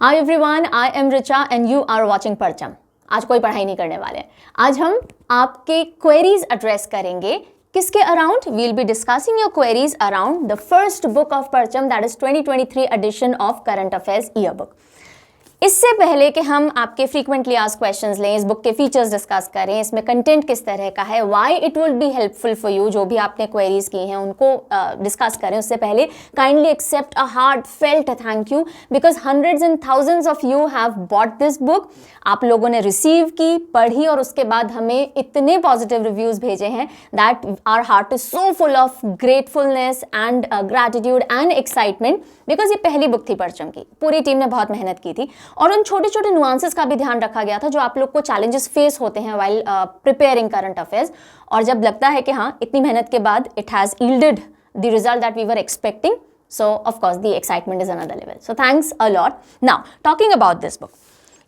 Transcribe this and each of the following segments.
Hi everyone, I am Richa and you are watching Parcham. आज कोई पढ़ाई नहीं करने वाले। आज हम आपके क्वेरीज एड्रेस करेंगे। किसके around? We'll be discussing your queries around the first book of Parcham, that is 2023 edition of current affairs year book. इससे पहले कि हम आपके फ्रीक्वेंटली आस्क्ड क्वेश्चंस लें, इस बुक के फीचर्स डिस्कस करें, इसमें कंटेंट किस तरह का है, why it will be helpful for you, जो भी आपने क्वेरीज की हैं उनको डिस्कस करें, उससे पहले kindly accept a heartfelt thank you because hundreds and thousands of you have bought this book. आप लोगों ने रिसीव की, पढ़ी और उसके बाद हमें इतने पॉजिटिव रिव्यूज भेजे हैं that our heart is so full of gratefulness and gratitude and excitement because ये पहली बुक थी परचम की। पूरी टीम ने बहुत मेहनत की थी और उन छोटे छोटे नुआंसेस का भी ध्यान रखा गया था जो आप लोग को चैलेंजेस फेस होते हैं वाइल प्रिपेयरिंग करंट अफेयर्स। और जब लगता है कि हाँ, इतनी मेहनत के बाद it has yielded the result that we were expecting, so of course the excitement is another level. So thanks a lot. Now talking about this book,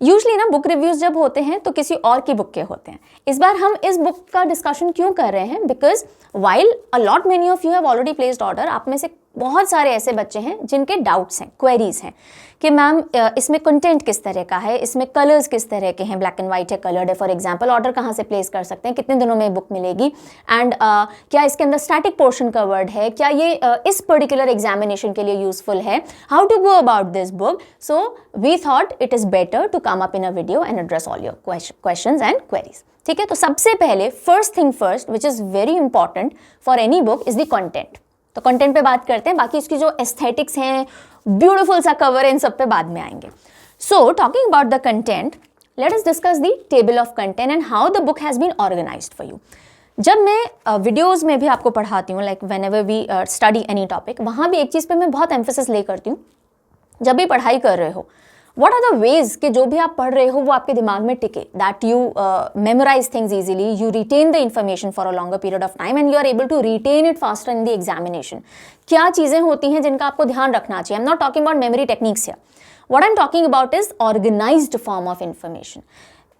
usually ना बुक रिव्यूज जब होते हैं तो किसी और की बुक के होते हैं। इस बार हम इस बुक का डिस्कशन क्यों कर रहे हैं? Because while a lot many of you have already placed order, आप में से बहुत सारे ऐसे बच्चे हैं जिनके डाउट्स हैं, क्वेरीज हैं कि मैम इसमें कंटेंट किस तरह का है, इसमें कलर्स किस तरह के हैं, ब्लैक एंड वाइट है, कलर्ड है, फॉर एग्जांपल ऑर्डर कहाँ से प्लेस कर सकते हैं, कितने दिनों में बुक मिलेगी, एंड क्या इसके अंदर स्टैटिक पोर्शन कवर्ड है, क्या ये इस पर्टिकुलर एग्जामिनेशन के लिए यूजफुल है, how to go about this book. So we thought it is better to come up in a video and address all your questions and queries. ठीक है, तो सबसे पहले first thing first which is very important for any book is the content. तो content पे बात करते हैं, बाकी इसकी जो एस्थेटिक्स हैं, ब्यूटीफुल सा कवर है, इन सब पे बाद में आएंगे। So talking about the content, let us discuss the table of content and how the book has been organised for you. जब मैं वीडियोस में भी आपको पढ़ाती हूँ, like whenever we study any topic, वहाँ भी एक चीज़ पे मैं बहुत एम्फेसिस ले करती हूँ, जब भी पढ़ाई कर रहे हो what are the ways कि जो भी आप पढ़ रहे हो वो आपके दिमाग में टिके, that you memorize things easily, you retain the information for a longer period of time and you are able to retain it faster in the examination। क्या चीज़ें होती हैं जिनका आपको ध्यान रखना चाहिए? I'm not talking about memory techniques here. What I'm talking about is organized form of information।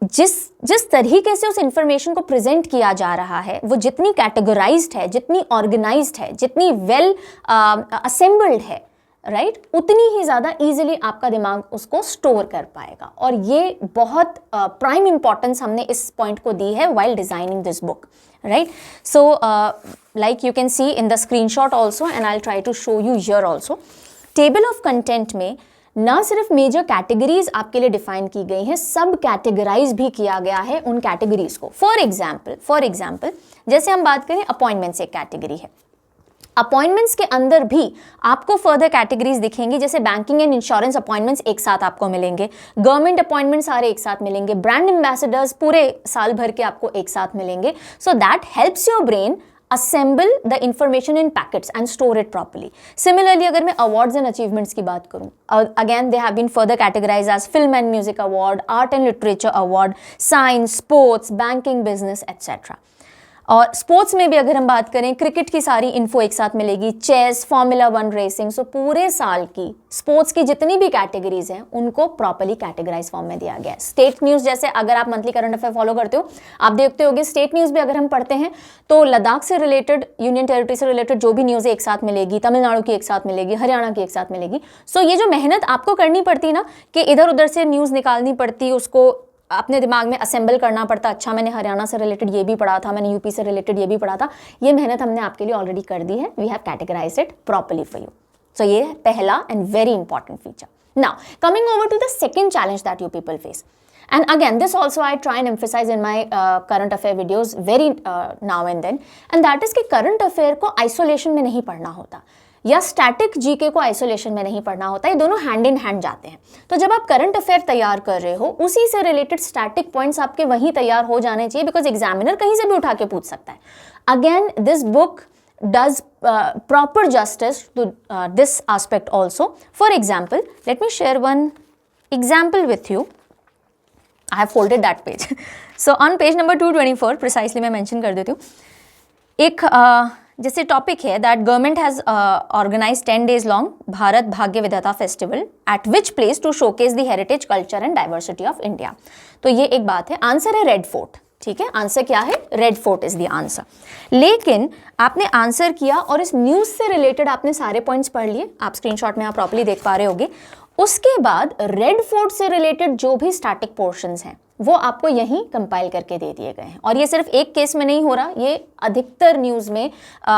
जिस तरीके से उस इंफॉर्मेशन को प्रेजेंट किया जा रहा है वो जितनी कैटेगराइज्ड है, जितनी ऑर्गेनाइज्ड है, जितनी वेल असेंबल्ड है, राइट, उतनी ही ज़्यादा ईजिली आपका दिमाग उसको स्टोर कर पाएगा। और ये बहुत प्राइम इंपॉर्टेंस हमने इस पॉइंट को दी है while designing this book, right. So like you can see in the screenshot also and I will try to show you here also. Table of content में ना सिर्फ मेजर कैटेगरीज आपके लिए डिफाइन की गई हैं, सब कैटेगराइज भी किया गया है उन कैटेगरीज को। फॉर एग्जाम्पल जैसे हम बात करें अपॉइंटमेंट्स, एक कैटेगरी है। अपॉइंटमेंट्स के अंदर भी आपको फर्दर कैटेगरीज दिखेंगी, जैसे बैंकिंग एंड इंश्योरेंस अपॉइंटमेंट्स एक साथ आपको मिलेंगे, गवर्नमेंट अपॉइंटमेंट सारे एक साथ मिलेंगे, ब्रांड एम्बेसडर्स पूरे साल भर के आपको एक साथ मिलेंगे। So that helps your brain assemble the information in packets and store it properly. Similarly, अगर मैं awards and achievements की बात करूँ, again they have been further categorized as film and music award, art and literature award, science, sports, banking, business, etc. और sports में भी अगर हम बात करें, क्रिकेट की सारी इन्फो एक साथ मिलेगी, चेस, फॉर्मूला 1 रेसिंग। सो पूरे साल की स्पोर्ट्स की जितनी भी कैटेगरीज हैं उनको प्रॉपर्ली कैटेगराइज फॉर्म में दिया गया है। स्टेट न्यूज़, जैसे अगर आप मंथली करंट अफेयर फॉलो करते हो, आप देखते होगे स्टेट न्यूज़ भी अगर हम पढ़ते हैं तो लद्दाख से रिलेटेड, यूनियन टेरिटरी से रिलेटेड जो भी न्यूज़ एक साथ मिलेगी, तमिलनाडु की एक साथ मिलेगी, हरियाणा की एक साथ मिलेगी। सो ये जो मेहनत आपको करनी पड़ती है ना कि इधर उधर से न्यूज़ निकालनी पड़ती, उसको अपने दिमाग में असेंबल करना पड़ता, अच्छा मैंने हरियाणा से रिलेटेड ये भी पढ़ा था, मैंने यूपी से रिलेटेड ये भी पढ़ा था, ये मेहनत हमने आपके लिए ऑलरेडी कर दी है। We have categorized it properly for you. So ये है पहला and very important feature. Now coming over to the second challenge that you people face, and again this also I try and emphasize in my current affair videos very now and then, and that is कि current affair को isolation में नहीं पढ़ना होता या static GK को isolation में नहीं पढ़ना होता, ये दोनों हैंड इन हैंड जाते हैं। तो जब आप करंट अफेयर तैयार कर रहे हो, उसी से रिलेटेड स्टैटिक पॉइंट्स आपके वहीं तैयार हो जाने चाहिए, बिकॉज एग्जामिनर कहीं से भी उठा के पूछ सकता है। Again this book does proper justice to this aspect also. For example, let me share one example with you. I have folded that page. So on page number 224 precisely मैं mention कर देती हूँ, एक जैसे टॉपिक है that government has organise 10 days long Bharat Bhagya Vidhata festival at which place to showcase the heritage, culture and diversity of India. तो ये एक बात है। आंसर है रेड फोर्ट, ठीक है, आंसर क्या है? Red fort is the answer. लेकिन आपने आंसर किया और इस न्यूज़ से रिलेटेड आपने सारे पॉइंट्स पढ़ लिए, आप स्क्रीनशॉट में आप प्रॉपर्ली देख पा रहे होगे, उसके बाद रेड फोर्ट से रिलेटेड जो भी स्टैटिक पोर्शंस हैं वो आपको यहीं कंपाइल करके दे दिए गए हैं। और ये सिर्फ एक केस में नहीं हो रहा, ये अधिकतर न्यूज़ में,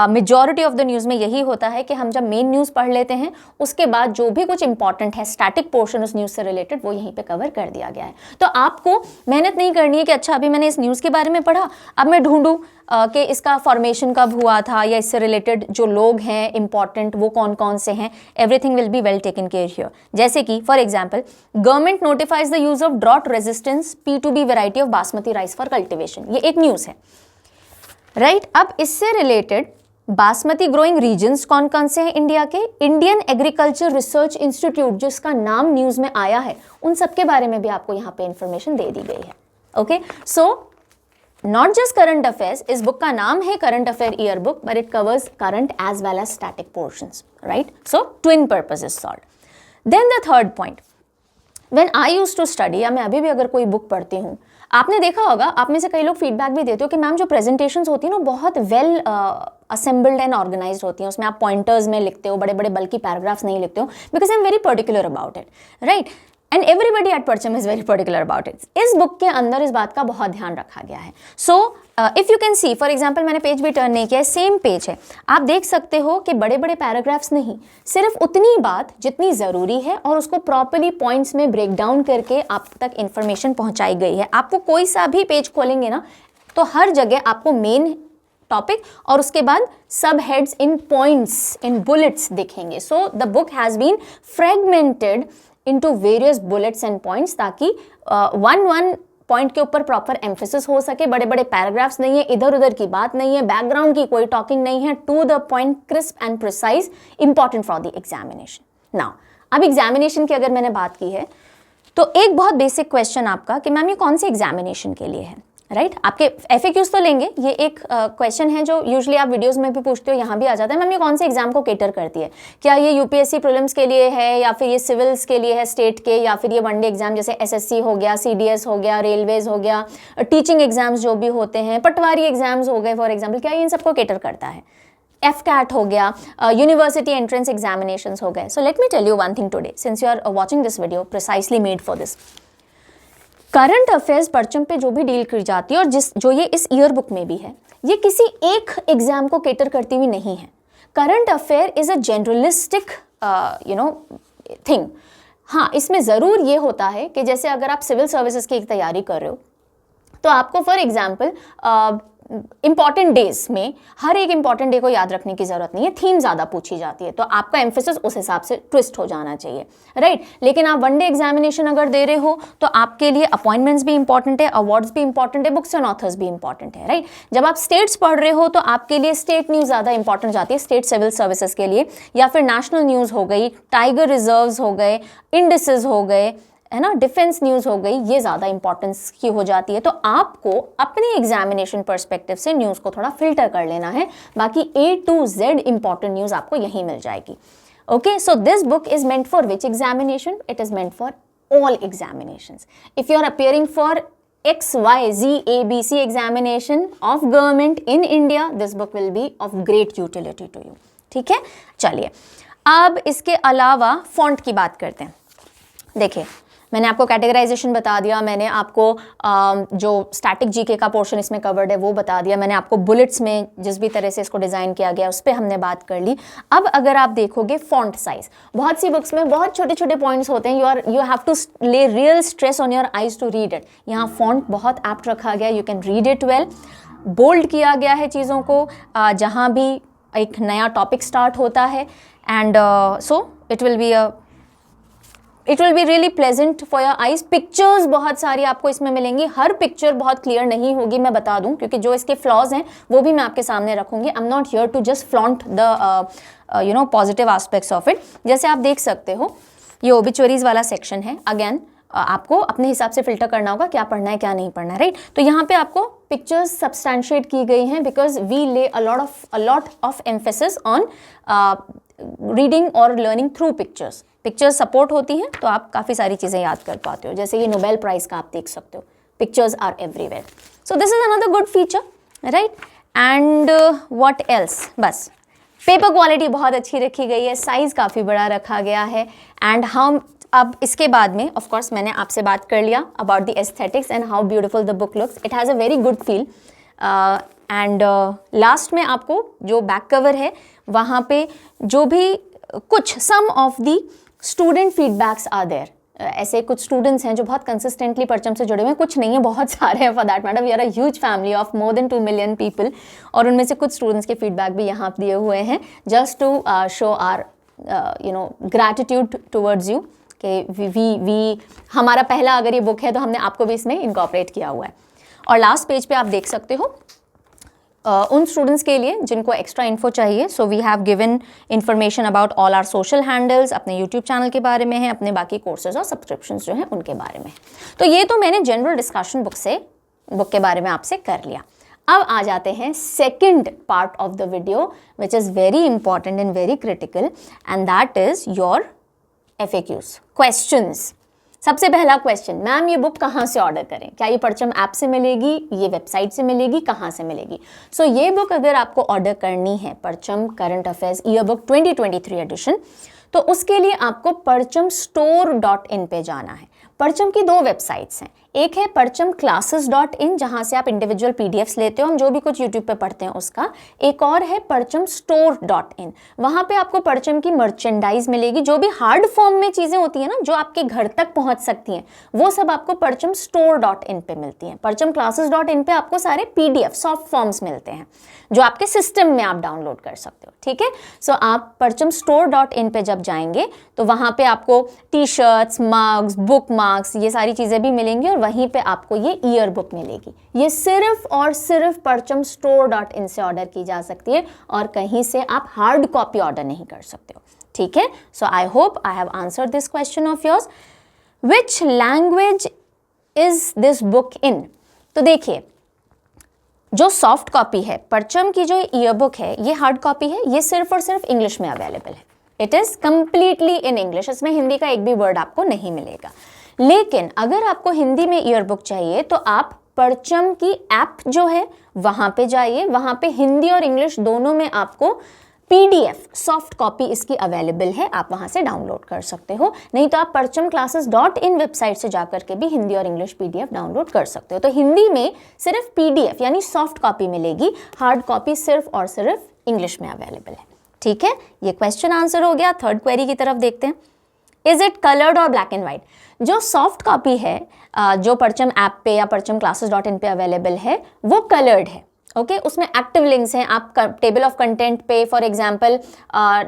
मेजॉरिटी ऑफ द न्यूज़ में यही होता है कि हम जब मेन न्यूज़ पढ़ लेते हैं उसके बाद जो भी कुछ इंपॉर्टेंट है स्टैटिक पोर्शन उस न्यूज़ से रिलेटेड वो यहीं पे कवर कर दिया गया है। तो आपको मेहनत नहीं करनी है कि अच्छा अभी मैंने इस न्यूज़ के बारे में पढ़ा, अब मैं ढूंढूं कि इसका फॉर्मेशन कब हुआ था या इससे रिलेटेड जो लोग हैं इंपॉर्टेंट वो कौन कौन से हैं। Everything will be well taken care here. जैसे कि for example, government notifies the use of drought resistance P2B variety of basmati rice for cultivation. ये एक न्यूज़ है, राइट। अब इससे रिलेटेड बासमती ग्रोइंग रीजन्स कौन कौन से हैं इंडिया के, इंडियन एग्रीकल्चर रिसर्च इंस्टीट्यूट जिसका नाम न्यूज़ में आया है, उन सब के बारे में भी आपको यहाँ पे इंफॉर्मेशन दे दी गई है। Okay, so not just current affairs, इस बुक का नाम है current affair year book, but it covers current as well as static portions, right. So twin purpose is solved. Then the third point, when I used to study, या मैं अभी भी अगर कोई बुक पढ़ती हूँ, आपने देखा होगा, आप में से कई लोग फीडबैक भी देते हो कि मैम जो प्रेजेंटेशंस होती है ना बहुत वेल असेंबल्ड एंड ऑर्गेनाइज्ड होती हैं, उसमें आप पॉइंटर्स में लिखते हो, बड़े बड़े बल्कि पैराग्राफ्स नहीं लिखते हो, because I am very particular about it, right. And everybody at Parcham is very particular about it. इस बुक के अंदर इस बात का बहुत ध्यान रखा गया है। So if you can C, for example, मैंने पेज भी टर्न नहीं किया है, सेम पेज है, आप देख सकते हो कि बड़े बड़े पैराग्राफ्स नहीं, सिर्फ उतनी बात जितनी ज़रूरी है और उसको प्रॉपरली पॉइंट्स में ब्रेक डाउन करके आप तक इंफॉर्मेशन पहुंचाई गई है। आपको कोई सा भी पेज खोलेंगे ना तो हर जगह आपको मेन टॉपिक और उसके बाद subheads in points, in bullets दिखेंगे। So the book has been fragmented into various bullets and points, ताकि वन पॉइंट के ऊपर प्रॉपर एम्फेसिस हो सके। बड़े बड़े पैराग्राफ्स नहीं है, इधर उधर की बात नहीं है, बैकग्राउंड की कोई टॉकिंग नहीं है, to the point, crisp and precise, important for the examination. Now अब एग्जामिनेशन की अगर मैंने बात की है तो एक बहुत बेसिक क्वेश्चन आपका कि मैम ये कौन से एग्जामिनेशन के लिए है, राइट। आपके FAQs तो लेंगे, ये एक क्वेश्चन है जो यूजुअली आप वीडियोस में भी पूछते हो, यहाँ भी आ जाता है, मैम ये कौन से एग्जाम को केटर करती है, क्या ये UPSC प्रीलिम्स के लिए है या फिर ये सिविल्स के लिए है स्टेट के, या फिर ये वनडे एग्जाम जैसे SSC हो गया, CDS हो गया, रेलवेज हो गया, टीचिंग एग्जाम्स जो भी होते हैं, पटवारी एग्जाम्स हो गए फॉर एग्जाम्पल, क्या ये इन सबको केटर करता है। FCAT हो गया, यूनिवर्सिटी एंट्रेंस एग्जामिनेशंस हो गए। So let me tell you one thing today, since you are watching this video precisely made for this. Current affairs Parcham पे जो भी डील की जाती है और जो ये इस ईयर बुक में भी है, ये किसी एक एग्जाम को केटर करती हुई नहीं है। Current affair is a generalistic thing. हाँ, इसमें ज़रूर ये होता है कि जैसे अगर आप सिविल सर्विसेज की तैयारी कर रहे हो तो आपको फॉर एग्जाम्पल इंपॉर्टेंट डेज में हर एक इंपॉर्टेंट डे को याद रखने की जरूरत नहीं है, थीम ज़्यादा पूछी जाती है तो आपका एम्फेसिस उस हिसाब से ट्विस्ट हो जाना चाहिए, राइट। लेकिन आप वनडे एग्जामिनेशन अगर दे रहे हो तो आपके लिए अपॉइंटमेंट्स भी इंपॉर्टेंट है, अवार्ड्स भी इंपॉर्टेंट है, बुक्स एंड ऑथर्स भी इंपॉर्टेंट है, राइट। जब आप स्टेट्स पढ़ रहे हो तो आपके लिए स्टेट न्यूज़ ज़्यादा इंपॉर्टेंट जाती है, स्टेट सिविल सर्विसेज के लिए, या फिर नेशनल न्यूज़ हो गई, टाइगर रिजर्व्स हो गए, इंडिसेस हो गए, है ना, डिफेंस न्यूज़ हो गई, ये ज़्यादा इंपॉर्टेंस की हो जाती है। तो आपको अपने एग्जामिनेशन पर्सपेक्टिव से न्यूज़ को थोड़ा फिल्टर कर लेना है, बाकी A to Z important news आपको यहीं मिल जाएगी। Okay, so this book is meant for which examination? It is meant for all examinations. If you are appearing for XYZ ABC examination of government in India, this book will be of great utility to you। ठीक है, चलिए अब इसके अलावा font की बात करते हैं। देखिए, मैंने आपको कैटेगराइजेशन बता दिया, मैंने आपको जो स्टैटिक जीके का पोर्शन इसमें कवर्ड है वो बता दिया, मैंने आपको बुलेट्स में जिस भी तरह से इसको डिज़ाइन किया गया उस पर हमने बात कर ली। अब अगर आप देखोगे फॉन्ट साइज, बहुत सी बुक्स में बहुत छोटे छोटे पॉइंट्स होते हैं, you have to lay real stress on your eyes to read it. यहाँ फॉन्ट बहुत एप्ट रखा गया, you can read it well, bold किया गया है चीज़ों को जहाँ भी एक नया टॉपिक स्टार्ट होता है, and so it will be really pleasant for your eyes. Pictures बहुत सारी आपको इसमें मिलेंगी, हर पिक्चर बहुत क्लियर नहीं होगी, मैं बता दूं, क्योंकि जो इसके फ्लॉज हैं वो भी मैं आपके सामने रखूंगी। I am not here to just flaunt the positive aspects of it. जैसे आप देख सकते हो ये ओबिचुअरीज वाला सेक्शन है, अगेन आपको अपने हिसाब से फिल्टर करना होगा क्या पढ़ना है क्या नहीं पढ़ना है, राइट। तो यहाँ पे आपको पिक्चर्स सब्सटैंशिएट की गई हैं because we lay a lot of emphasis on reading और learning through pictures. Pictures support होती हैं तो आप काफ़ी सारी चीज़ें याद कर पाते हो, जैसे ये नोबेल प्राइज़ का आप देख सकते हो, pictures are everywhere. So this is another good feature, right. And what else, बस पेपर क्वालिटी बहुत अच्छी रखी गई है, साइज़ काफ़ी बड़ा रखा गया है, एंड हम अब इसके बाद में ऑफ कोर्स मैंने आपसे बात कर लिया about the aesthetics and how beautiful the book looks. It has a very good feel. And last में आपको जो बैक कवर है वहाँ पे जो भी कुछ some of the student feedbacks are there. ऐसे कुछ स्टूडेंट्स हैं जो बहुत कंसिस्टेंटली परचम से जुड़े हुए हैं, कुछ नहीं है, बहुत सारे हैं for that matter. We are a huge family of more than 2 million people. और उनमें से कुछ स्टूडेंट्स के फीडबैक भी यहाँ दिए हुए हैं just to show our gratitude towards you कि वी हमारा पहला अगर ये बुक है तो हमने आपको भी इसमें इनकॉर्पोरेट किया हुआ है. और लास्ट पेज पे आप देख सकते हो उन स्टूडेंट्स के लिए जिनको एक्स्ट्रा इन्फो चाहिए. So we have given information about all our social handles, अपने यूट्यूब चैनल के बारे में है, अपने बाकी कोर्सेज और सब्सक्रिप्शंस जो हैं उनके बारे में. तो ये तो मैंने जनरल डिस्कशन बुक के बारे में आपसे कर लिया. अब आ जाते हैं second part of the video which is very important and very critical, and that is your FAQs, questions. सबसे पहला क्वेश्चन, मैम ये बुक कहाँ से ऑर्डर करें? क्या ये परचम ऐप से मिलेगी, ये वेबसाइट से मिलेगी, कहाँ से मिलेगी? सो ये बुक अगर आपको ऑर्डर करनी है, Parcham current affairs year book 2023 edition, तो उसके लिए आपको parchamstore.in पे जाना है. परचम की 2 वेबसाइट्स हैं. एक है parchamclasses.in जहाँ से आप इंडिविजुअल PDFs लेते हो, हम जो भी कुछ यूट्यूब पे पढ़ते हैं उसका. एक और है parchamstore.in. वहाँ पे आपको परचम की मर्चेंडाइज मिलेगी, जो भी हार्ड फॉर्म में चीज़ें होती हैं ना जो आपके घर तक पहुँच सकती हैं, वो सब आपको parchamstore.in पे मिलती हैं. parchamclasses.in पे आपको सारे PDF सॉफ्ट फॉर्म्स मिलते हैं जो आपके सिस्टम में आप डाउनलोड कर सकते हो. ठीक है. सो आप parchamstore.in पे जब जाएंगे तो वहाँ पे आपको टी-शर्ट्स, मग्स, बुक मार्क्स, ये सारी चीज़ें भी मिलेंगी और वहीं पे आपको ये ईयर बुक मिलेगी. ये सिर्फ और सिर्फ parchamstore.in से ऑर्डर की जा सकती है और कहीं से आप हार्ड कॉपी ऑर्डर नहीं कर सकते हो. ठीक है. So I hope I have answered this question of yours. Which language is this book in? तो देखिए, जो सॉफ्ट कॉपी है परचम की, जो ईयर बुक है, ये हार्ड कॉपी है, ये सिर्फ और सिर्फ इंग्लिश में अवेलेबल है. It is completely in English. इसमें हिंदी का एक भी वर्ड आपको नहीं मिलेगा. लेकिन अगर आपको हिंदी में ईयर बुक चाहिए तो आप परचम की ऐप जो है वहाँ पे जाइए. वहाँ पे हिंदी और इंग्लिश दोनों में आपको PDF सॉफ्ट कॉपी इसकी अवेलेबल है, आप वहाँ से डाउनलोड कर सकते हो. नहीं तो आप parchamclasses.in वेबसाइट से जाकर के भी हिंदी और इंग्लिश PDF डाउनलोड कर सकते हो. तो हिंदी में सिर्फ PDF यानी सॉफ्ट कॉपी मिलेगी, हार्ड कॉपी सिर्फ और सिर्फ इंग्लिश में अवेलेबल है. ठीक है. ये क्वेश्चन आंसर हो गया. थर्ड क्वेरी की तरफ देखते हैं. इज इट कलर्ड और ब्लैक एंड वाइट? जो सॉफ्ट कॉपी है जो परचम ऐप पे या parchamclasses.in पे अवेलेबल है वो कलर्ड है. ओके. उसमें एक्टिव लिंक्स हैं. आप टेबल ऑफ कंटेंट पे फॉर एग्जांपल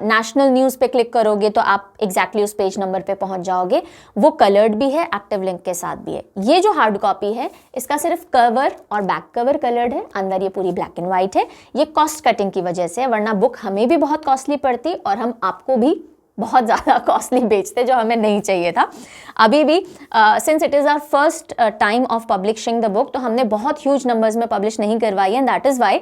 नेशनल न्यूज़ पे क्लिक करोगे तो आप एग्जैक्टली उस पेज नंबर पे पहुंच जाओगे. वो कलर्ड भी है, एक्टिव लिंक के साथ भी है. ये जो हार्ड कॉपी है इसका सिर्फ कवर और बैक कवर कलर्ड है, अंदर ये पूरी ब्लैक एंड वाइट है. ये कॉस्ट कटिंग की वजह से, वरना बुक हमें भी बहुत कॉस्टली पड़ती और हम आपको भी बहुत ज़्यादा कॉस्टली बेचते जो हमें नहीं चाहिए था. अभी भी since it is our first time of publishing the book, तो हमने बहुत ह्यूज नंबर्स में पब्लिश नहीं करवाई है. एंड दैट इज़ वाई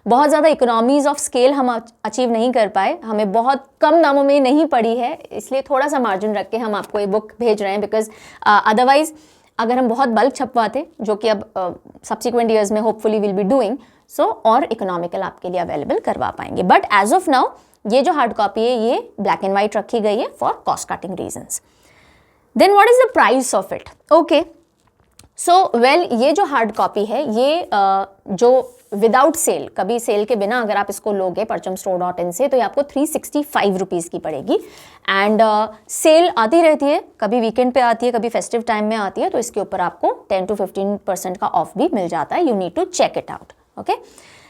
बहुत ज़्यादा इकोनॉमीज़ ऑफ स्केल हम अचीव नहीं कर पाए. हमें बहुत कम दामों में नहीं पड़ी है, इसलिए थोड़ा सा मार्जिन रख के हम आपको ये बुक भेज रहे हैं. बिकॉज अदरवाइज अगर हम बहुत बल्क छपवाते, जो कि अब सब्सिक्वेंट ईयर्स में hopefully will be doing so, और इकोनॉमिकल आपके लिए अवेलेबल करवा पाएंगे. बट एज ऑफ नाउ ये जो हार्ड कॉपी है ये ब्लैक एंड वाइट रखी गई है for cost cutting reasons. Then what is the price of it? Okay. So well, ये जो हार्ड कॉपी है ये जो विदाउट सेल, कभी सेल के बिना अगर आप इसको लोगे parchamstore.in से, तो ये आपको 365 रुपीज़ की पड़ेगी. एंड सेल आती रहती है, कभी वीकेंड पे आती है, कभी फेस्टिव टाइम में आती है, तो इसके ऊपर आपको 10 to 15% का ऑफ भी मिल जाता है. You need to check it out. Okay.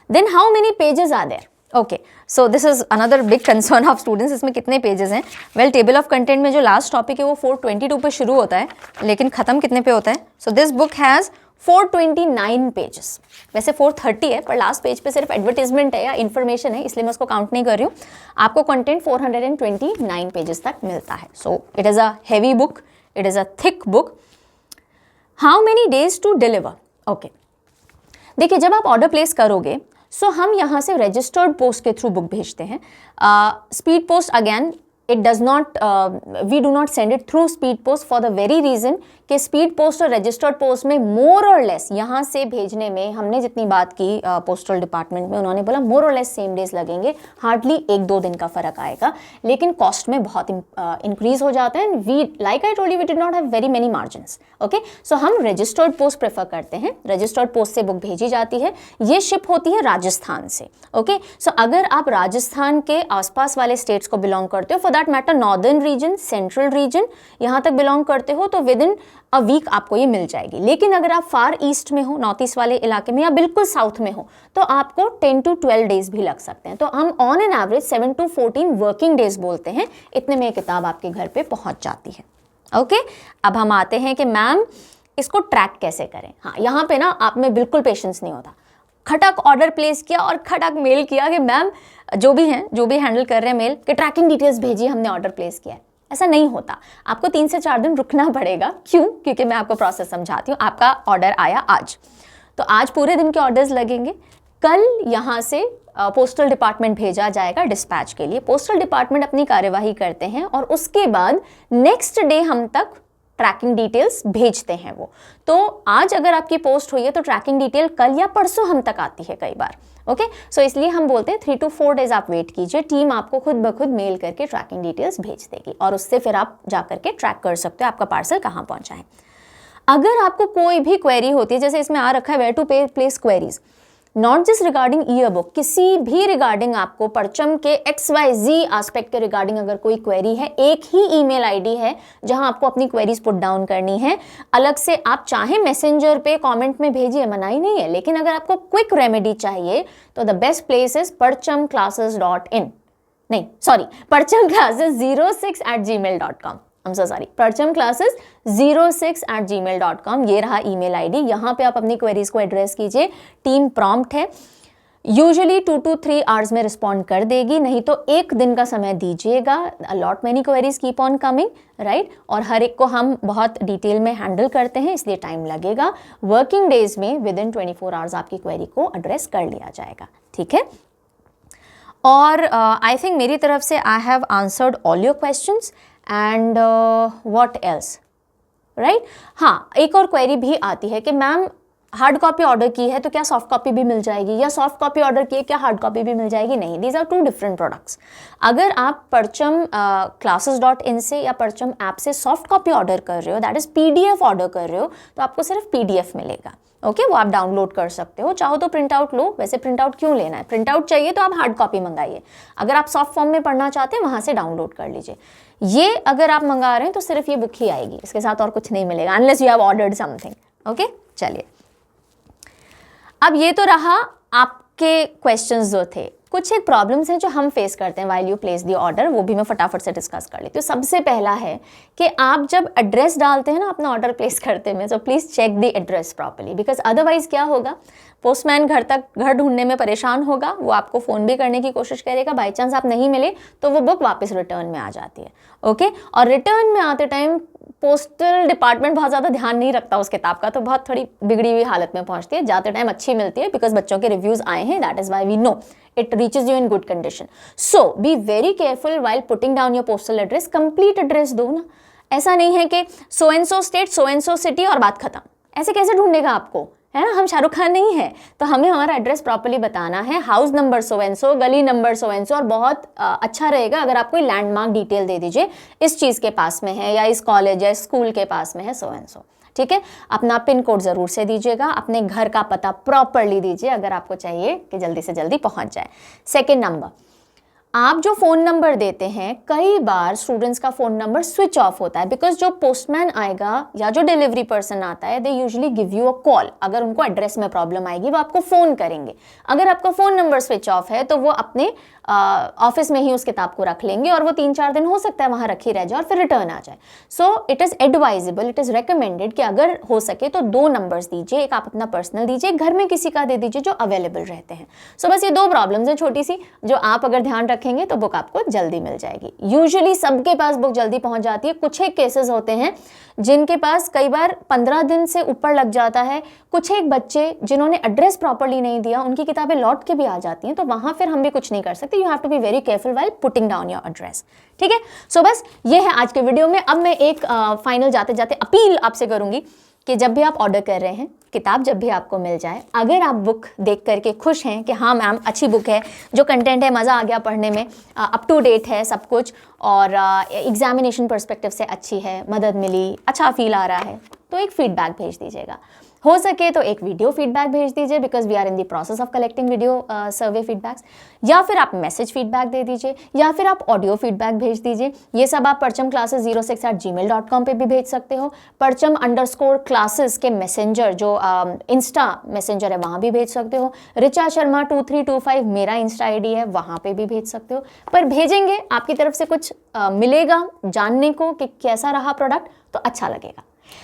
Then how many pages are there? Okay. So this is another big concern of students. इसमें कितने पेजेस हैं? वेल, टेबल ऑफ कंटेंट में जो लास्ट टॉपिक है वो 422 पे शुरू होता है, लेकिन ख़त्म कितने पे होता है? सो दिस बुक हैज़ 429 पेजेस. वैसे 430 है, पर लास्ट पेज पे सिर्फ एडवर्टीजमेंट है या इन्फॉर्मेशन है, इसलिए मैं उसको काउंट नहीं कर रही हूँ. आपको कंटेंट 429 पेजेस तक मिलता है. So it is a heavy book, it is a thick book. How many days to deliver? Okay. देखिए, जब आप ऑर्डर प्लेस करोगे सो हम यहाँ से रजिस्टर्ड पोस्ट के थ्रू बुक भेजते हैं. Speed post again it does not, we do not send it through speed post for the very reason कि स्पीड पोस्ट और रजिस्टर्ड पोस्ट में मोर और लेस, यहाँ से भेजने में हमने जितनी बात की पोस्टल डिपार्टमेंट में, उन्होंने बोला मोर और लेस सेम डेज लगेंगे, हार्डली 1-2 दिन का फर्क आएगा, लेकिन कॉस्ट में बहुत इंक्रीज हो जाता है। We, like I told you, we did not have very many margins. Okay, so हम रजिस्टर्ड पोस्ट प्रेफर करते हैं। रजिस्टर्ड पोस्ट से बुक भेजी जाती है, ये शिप होती है राजस्थान से। ओके, सो अगर आप राजस्थान के आसपास वाले स्टेट्स को बिलोंग करते हो, for that matter northern region, central region, यहाँ तक बिलोंग करते हो, तो विद इन अ वीक आपको ये मिल जाएगी। लेकिन अगर आप फार ईस्ट में हो, नॉर्थ ईस्ट वाले इलाके में, या बिल्कुल साउथ में हो, तो आपको 10 to 12 डेज भी लग सकते हैं। तो हम on an average 7 to 14 working days बोलते हैं, इतने में ये किताब आपके घर पे पहुंच जाती है। ओके, अब हम आते हैं कि मैम इसको ट्रैक कैसे करें। हाँ, यहाँ पे ना आप में बिल्कुल पेशेंस नहीं होता, खटक ऑर्डर प्लेस किया और खटक मेल किया कि मैम जो भी हैं, जो भी हैंडल कर रहे हैं मेल, कि ट्रैकिंग डिटेल्स भेजिए, हमने ऑर्डर प्लेस किया है। ऐसा नहीं होता, आपको 3 से 4 दिन रुकना पड़ेगा। क्यों? क्योंकि मैं आपको प्रोसेस समझाती हूँ। आपका ऑर्डर आया आज, तो आज पूरे दिन के ऑर्डर्स लगेंगे। कल यहाँ से पोस्टल डिपार्टमेंट भेजा जाएगा डिस्पैच के लिए। पोस्टल डिपार्टमेंट अपनी कार्यवाही करते हैं और उसके बाद नेक्स्ट डे हम तक ट्रैकिंग डिटेल्स भेजते हैं वो। तो आज अगर आपकी पोस्ट हुई है तो ट्रैकिंग डिटेल कल या परसों हम तक आती है कई बार। ओके, सो इसलिए हम बोलते हैं 3 to 4 डेज आप वेट कीजिए, टीम आपको खुद ब खुद मेल करके ट्रैकिंग डिटेल्स भेज देगी और उससे फिर आप जा करके ट्रैक कर सकते हो आपका पार्सल कहाँ पहुँचा है। अगर आपको कोई भी क्वेरी होती है, जैसे इसमें आ रखा है where to place queries, not just regarding year book, किसी भी रिगार्डिंग आपको परचम के XYZ एस्पेक्ट के रिगार्डिंग अगर कोई क्वेरी है, एक ही ईमेल आईडी है जहां आपको अपनी क्वेरीज पुट डाउन करनी है। अलग से आप चाहे मैसेंजर पे कमेंट में भेजिए, मनाही नहीं है, लेकिन अगर आपको क्विक रेमेडी चाहिए तो the best place is parchamclasses.in, नहीं sorry, parchamclasses06@gmail.com। I'm so sorry, parchamclasses06@gmail.com, ये रहा ईमेल आईडी। यहाँ पे आप अपनी क्वेरीज को एड्रेस कीजिए, टीम प्रॉम्प्ट है, यूजुअली 2 to 3 आवर्स में रिस्पॉन्ड कर देगी, नहीं तो 1 दिन का समय दीजिएगा। Allot many queries keep on coming, right, और हर एक को हम बहुत डिटेल में हैंडल करते हैं, इसलिए टाइम लगेगा। वर्किंग डेज में विद इन 24 आवर्स आपकी क्वेरी को एड्रेस कर लिया जाएगा, ठीक है। और आई थिंक मेरी तरफ से आई have answered all your questions and what else, right. हाँ, एक और क्वेरी भी आती है कि मैम हार्ड कॉपी ऑर्डर की है तो क्या सॉफ्ट कॉपी भी मिल जाएगी, या सॉफ्ट कॉपी ऑर्डर की है क्या हार्ड कॉपी भी मिल जाएगी। नहीं, दीज आर 2 डिफरेंट प्रोडक्ट्स। अगर आप परचम classes.in से या परचम ऐप से सॉफ्ट कॉपी ऑर्डर कर रहे हो, दैट इज PDF ऑर्डर कर रहे हो, तो आपको सिर्फ PDF मिलेगा। ओके, वो आप डाउनलोड कर सकते हो, चाहो तो प्रिंट आउट लो। वैसे प्रिंट आउट क्यों लेना है, प्रिंट आउट चाहिए तो आप हार्ड कॉपी मंगाइए। अगर आप सॉफ्ट फॉर्म में पढ़ना चाहते हैं वहां से डाउनलोड कर लीजिए। ये अगर आप मंगा रहे हैं तो सिर्फ ये बुक ही आएगी, इसके साथ और कुछ नहीं मिलेगा, unless you have ordered something. Okay, चलिए, अब ये तो रहा आपके क्वेश्चंस जो थे। कुछ एक प्रॉब्लम्स हैं जो हम फेस करते हैं while you place the order, वो भी मैं फटाफट से डिस्कस कर लेती हूँ। सबसे पहला है कि आप जब एड्रेस डालते हैं ना अपना ऑर्डर प्लेस करते में, so please check the address properly, because otherwise क्या होगा, पोस्टमैन घर ढूंढने में परेशान होगा, वो आपको फ़ोन भी करने की कोशिश करेगा, बाई चांस आप नहीं मिले तो वो बुक वापस रिटर्न में आ जाती है। ओके, और रिटर्न में आते टाइम पोस्टल डिपार्टमेंट बहुत ज़्यादा ध्यान नहीं रखता उस किताब का, तो बहुत थोड़ी बिगड़ी हुई हालत में पहुंचती है। जाते टाइम अच्छी मिलती है बिकॉज बच्चों के रिव्यूज़ आए हैं, that is why we know it reaches you in good condition. So be very careful while putting down your postal address. Complete address दो ना, ऐसा नहीं है कि so and so state, so and so city और बात खत्म। ऐसे कैसे ढूंढेगा आपको, है ना, हम शाहरुख खान नहीं है, तो हमें हमारा एड्रेस प्रॉपर्ली बताना है, house number so and so, गली नंबर सो एंड सो। और बहुत अच्छा रहेगा अगर आप कोई लैंडमार्क डिटेल दे दीजिए, इस चीज़ के पास में है, या इस कॉलेज या स्कूल के पास में है, सो एंड सो, ठीक है। अपना पिन कोड ज़रूर से दीजिएगा, अपने घर का पता प्रॉपरली दीजिए अगर आपको चाहिए कि जल्दी से जल्दी पहुंच जाए। सेकेंड नंबर, आप जो फ़ोन नंबर देते हैं, कई बार स्टूडेंट्स का फ़ोन नंबर स्विच ऑफ होता है, बिकॉज जो पोस्टमैन आएगा या जो डिलीवरी पर्सन आता है, they usually give you a call. अगर उनको एड्रेस में प्रॉब्लम आएगी वो आपको फ़ोन करेंगे। अगर आपका फ़ोन नंबर स्विच ऑफ है तो वो अपने ऑफिस में ही उस किताब को रख लेंगे और वो 3-4 दिन हो सकता है वहाँ रखी रह जाए और फिर रिटर्न आ जाए। सो it is advisable, it is recommended कि अगर हो सके तो 2 नंबर्स दीजिए, एक आप अपना पर्सनल दीजिए, घर में किसी का दे दीजिए जो अवेलेबल रहते हैं। सो बस ये 2 प्रॉब्लम्स हैं छोटी सी, जो आप अगर ध्यान रखें रखेंगे तो बुक आपको जल्दी मिल जाएगी। यूजुअली सबके पास बुक जल्दी पहुंच जाती है, कुछ एक केसेस होते हैं जिनके पास कई बार 15 दिन से ऊपर लग जाता है। कुछ एक बच्चे जिन्होंने एड्रेस प्रॉपर्ली नहीं दिया, उनकी किताबें लौट के भी आ जाती हैं, तो वहां फिर हम भी कुछ नहीं कर सकते। You have to be very careful while putting down your address. ठीक है, सो बस ये है आज के वीडियो में। अब मैं एक फाइनल जाते जाते अपील आपसे करूंगी कि जब भी आप ऑर्डर कर रहे हैं, किताब जब भी आपको मिल जाए, अगर आप बुक देख करके खुश हैं कि हाँ मैम अच्छी बुक है, जो कंटेंट है मज़ा आ गया पढ़ने में, अप टू डेट है सब कुछ, और एग्जामिनेशन पर्सपेक्टिव से अच्छी है, मदद मिली, अच्छा फील आ रहा है, तो एक फीडबैक भेज दीजिएगा। हो सके तो एक वीडियो फीडबैक भेज दीजिए, because we are in the process of collecting video survey feedbacks, या फिर आप मैसेज फीडबैक दे दीजिए, या फिर आप ऑडियो फीडबैक भेज दीजिए। ये सब आप parchamclasses06@gmail.com पे भी भेज सकते हो। parcham_classes के मैसेंजर जो इंस्टा मैसेंजर है वहाँ भी भेज सकते हो। रिचा शर्मा 2325 मेरा इंस्टा आईडी है, वहाँ पे भी भेज सकते हो। पर भेजेंगे आपकी तरफ से कुछ मिलेगा जानने को कि कैसा रहा प्रोडक्ट, तो अच्छा लगेगा।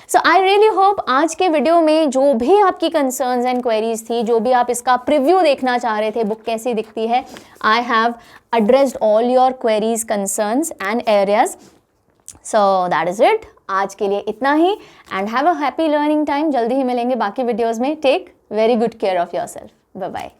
सो आई रियली होप आज के वीडियो में जो भी आपकी कंसर्न्स एंड क्वेरीज थी, जो भी आप इसका प्रिव्यू देखना चाह रहे थे, बुक कैसी दिखती है, I have addressed all your queries, concerns and areas. So that is it, आज के लिए इतना ही, and have a happy learning time. जल्दी ही मिलेंगे बाकी वीडियोज़ में। Take very good care of yourself. Bye bye.